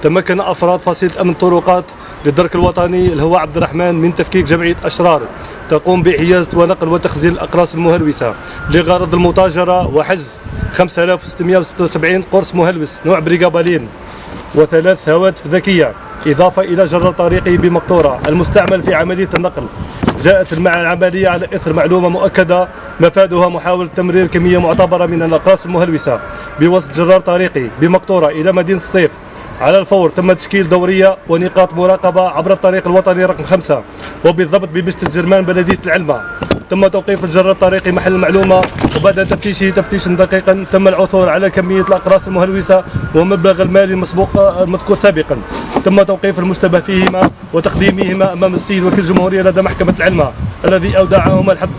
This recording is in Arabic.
تمكن أفراد فصيلة أمن الطرقات للدرك الوطني الهواء عبد الرحمن من تفكيك جمعية أشرار تقوم بحيازة ونقل وتخزين الأقراص المهلوسة لغرض المتاجرة وحجز 5676 قرص مهلوس نوع بريغابالين وثلاث هواتف ذكية، إضافة إلى جرار طريقي بمقطورة المستعمل في عملية النقل. جاءت العملية على إثر معلومة مؤكدة مفادها محاولة تمرير كمية معتبرة من الأقراص المهلوسة بواسطة جرار طريقي بمقطورة إلى مدينة سطيف. على الفور تم تشكيل دورية ونقاط مراقبة عبر الطريق الوطني رقم 5 وبالضبط بمشتى جرمان بلدية العلمة. تم توقيف الجرار الطريقي محل المعلومة، وبعد تفتيشه تفتيشا دقيقا تم العثور على كمية الأقراص المهلوسة ومبلغ المالي المذكور سابقا. تم توقيف المشتبه فيهما وتقديمهما أمام السيد وكيل الجمهورية لدى محكمة العلمة الذي أودعهما الحبس